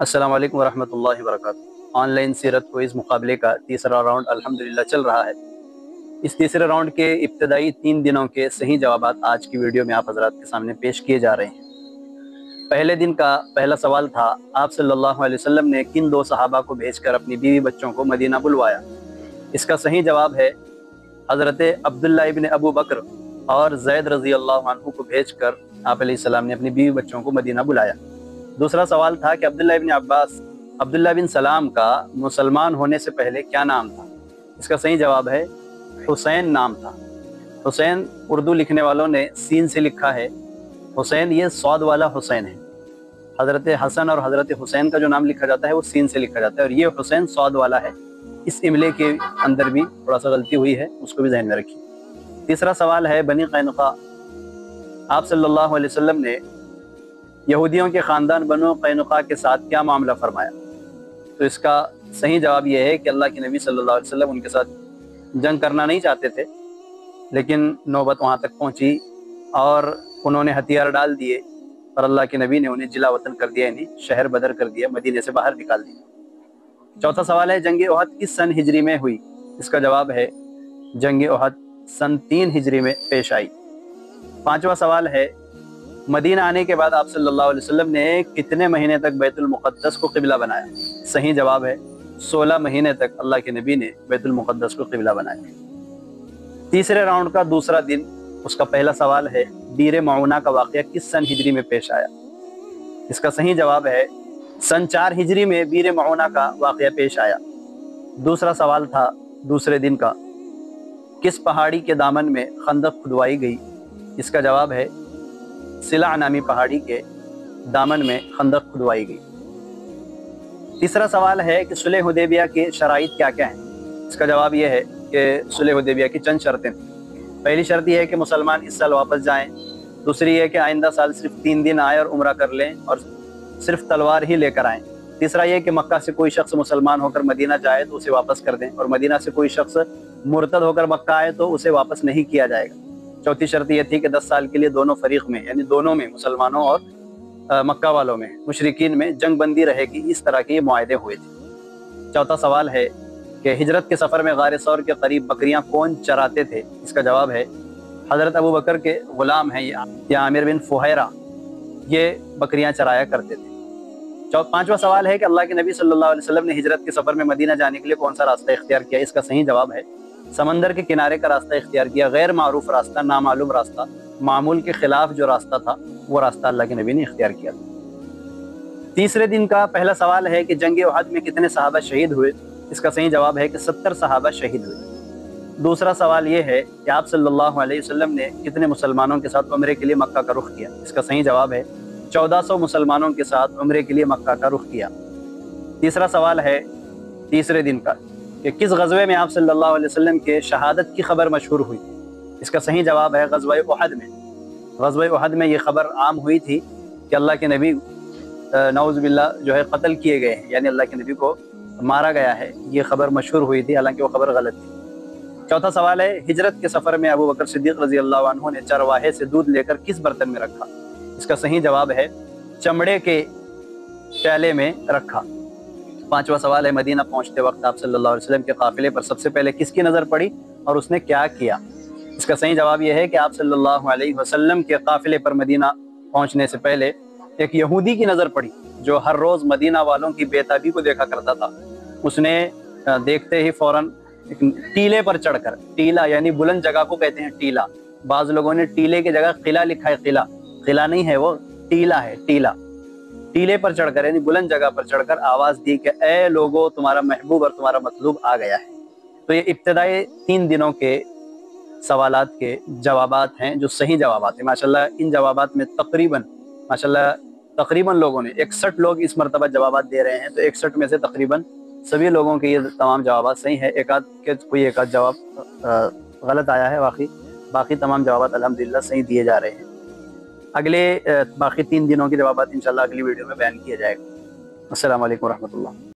السلام علیکم ورحمۃ اللہ وبرکاتہ۔ آن لائن سیرت کوئز مقابلے کا تیسرا راؤنڈ الحمدللہ چل رہا ہے۔ اس تیسرے راؤنڈ کے ابتدائی 3 دنوں کے صحیح جوابات آج کی ویڈیو میں آپ حضرات کے سامنے پیش کیے جا رہے ہیں۔ پہلے دن کا پہلا سوال تھا، آپ صلی اللہ علیہ وسلم نے کن 2 صحابہ کو بھیج کر اپنی بیوی بچوں کو مدینہ بلوایا؟ اس کا صحیح جواب ہے حضرت عبداللہ ابن ابو بکر اور زید رضی اللہ عنہ کو بھیج کر آپ علیہ السلام نے اپنی بیوی بچوں کو مدینہ بلایا۔ دوسرا سوال تھا کہ عبداللہ بن سلام کا مسلمان ہونے سے پہلے کیا نام تھا؟ اس کا صحیح جواب ہے حسین نام تھا۔ حسین اردو لکھنے والوں نے سین سے لکھا ہے، حسین یہ صاد والا حسین ہے۔ حضرت حسن اور حضرت حسین کا جو نام لکھا جاتا ہے وہ سین سے لکھا جاتا ہے، اور یہ حسین صاد والا ہے۔ اس املے کے اندر بھی تھوڑا سا غلطی ہوئی ہے، اس کو بھی ذہن میں رکھیے۔ تیسرا سوال ہے، بنی قینقاع، آپ صلی اللہ علیہ وسلم نے یہودیوں کے خاندان بنو قینقاع کے ساتھ کیا معاملہ فرمایا؟ تو اس کا صحیح جواب یہ ہے کہ اللہ کے نبی صلی اللہ علیہ وسلم ان کے ساتھ جنگ کرنا نہیں چاہتے تھے، لیکن نوبت وہاں تک پہنچی اور انہوں نے ہتھیار ڈال دیے اور اللہ کے نبی نے انہیں جلا وطن کر دیا، یعنی شہر بدر کر دیا، مدینے سے باہر نکال دیا۔ چوتھا سوال ہے، جنگ احد کس سن ہجری میں ہوئی؟ اس کا جواب ہے جنگ احد سن 3 ہجری میں پیش آئی۔ پانچواں سوال ہے، مدینہ آنے کے بعد آپ صلی اللہ علیہ وسلم نے کتنے مہینے تک بیت المقدس کو قبلہ بنایا؟ صحیح جواب ہے 16 مہینے تک اللہ کے نبی نے بیت المقدس کو قبلہ بنایا۔ تیسرے راؤنڈ کا دوسرا دن، اس کا پہلا سوال ہے، بیر معونہ کا واقعہ کس سن ہجری میں پیش آیا؟ اس کا صحیح جواب ہے سن 4 ہجری میں بیر معونہ کا واقعہ پیش آیا۔ دوسرا سوال تھا دوسرے دن کا، کس پہاڑی کے دامن میں خندق کھدوائی گئی؟ اس کا جواب ہے سلع نامی پہاڑی کے دامن میں خندق کھدوائی گئی۔ تیسرا سوال ہے کہ صلح حدیبیہ کے شرائط کیا کیا ہیں؟ اس کا جواب یہ ہے کہ صلح حدیبیہ کی چند شرطیں تھیں۔ پہلی شرط یہ ہے کہ مسلمان اس سال واپس جائیں، دوسری یہ کہ آئندہ سال صرف 3 دن آئیں اور عمرہ کر لیں اور صرف تلوار ہی لے کر آئیں۔ تیسرا یہ کہ مکہ سے کوئی شخص مسلمان ہو کر مدینہ جائے تو اسے واپس کر دیں، اور مدینہ سے کوئی شخص مرتد ہو کر مکہ آئے تو اسے واپس نہیں کیا جائے گا۔ چوتھی شرط یہ تھی کہ 10 سال کے لیے دونوں فریق میں، یعنی دونوں میں، مسلمانوں اور مکہ والوں میں، مشرکین میں جنگ بندی رہے گی۔ اس طرح کے یہ معاہدے ہوئے تھے۔ چوتھا سوال ہے کہ ہجرت کے سفر میں غار ثور کے قریب بکریاں کون چراتے تھے؟ اس کا جواب ہے حضرت ابو بکر کے غلام ہیں یا عامر بن فہیرہ، یہ بکریاں چرایا کرتے تھے۔ پانچواں سوال ہے کہ اللہ کے نبی صلی اللہ علیہ وسلم نے ہجرت کے سفر میں مدینہ جانے کے لیے کون سا راستہ اختیار کیا؟ اس کا صحیح جواب ہے سمندر کے کنارے کا راستہ اختیار کیا۔ غیر معروف راستہ، نامعلوم راستہ، معمول کے خلاف جو راستہ تھا وہ راستہ اللہ کے نبی نے اختیار کیا تھا۔ تیسرے دن کا پہلا سوال ہے کہ جنگ احد میں کتنے صحابہ شہید ہوئے؟ اس کا صحیح جواب ہے کہ 70 صحابہ شہید ہوئے۔ دوسرا سوال یہ ہے کہ آپ صلی اللہ علیہ وسلم نے کتنے مسلمانوں کے ساتھ عمرے کے لیے مکہ کا رخ کیا؟ اس کا صحیح جواب ہے 1400 مسلمانوں کے ساتھ عمرے کے لیے مکہ کا رخ کیا۔ تیسرا سوال ہے تیسرے دن کا کہ کس غزوے میں آپ صلی اللہ علیہ وسلم کے شہادت کی خبر مشہور ہوئی؟ اس کا صحیح جواب ہے غزوہ احد میں۔ غزوہ احد میں یہ خبر عام ہوئی تھی کہ اللہ کے نبی نعوذ باللہ جو ہے قتل کیے گئے ہیں، یعنی اللہ کے نبی کو مارا گیا ہے، یہ خبر مشہور ہوئی تھی، حالانکہ وہ خبر غلط تھی۔ چوتھا سوال ہے ہجرت کے سفر میں ابو بکر صدیق رضی اللہ عنہ نے چرواہے سے دودھ لے کر کس برتن میں رکھا؟ اس کا صحیح جواب ہے چمڑے کے پیالے میں رکھا۔ پانچواں سوال ہے مدینہ پہنچتے وقت آپ صلی اللہ علیہ وسلم کے قافلے پر سب سے پہلے کس کی نظر پڑی اور اس نے کیا کیا؟ اس کا صحیح جواب یہ ہے کہ آپ صلی اللہ علیہ وسلم کے قافلے پر مدینہ پہنچنے سے پہلے ایک یہودی کی نظر پڑی جو ہر روز مدینہ والوں کی بے تابی کو دیکھا کرتا تھا۔ اس نے دیکھتے ہی فوراً ایک ٹیلے پر چڑھ کر، ٹیلا یعنی بلند جگہ کو کہتے ہیں ٹیلا، بعض لوگوں نے ٹیلے کی جگہ قلعہ لکھا ہے، قلعہ نہیں ہے، وہ ٹیلا ہے، ٹیلے پر چڑھ کر یعنی بلند جگہ پر چڑھ کر آواز دی کہ اے لوگو، تمہارا محبوب اور تمہارا مطلوب آ گیا ہے۔ تو یہ ابتدائی 3 دنوں کے سوالات کے جوابات ہیں جو صحیح جوابات ہیں۔ ماشاءاللہ ان جوابات میں تقریباً لوگوں نے 61 لوگ اس مرتبہ جوابات دے رہے ہیں، تو 61 میں سے تقریباً سبھی لوگوں کے یہ تمام جوابات صحیح ہیں، کوئی ایک آدھ جواب غلط آیا ہے، باقی تمام جوابات الحمدللہ صحیح دیے جا رہے ہیں۔ اگلے باقی 3 دنوں کے جوابات انشاءاللہ اگلی ویڈیو میں بیان کیا جائے گا۔ السلام علیکم ورحمۃ اللہ۔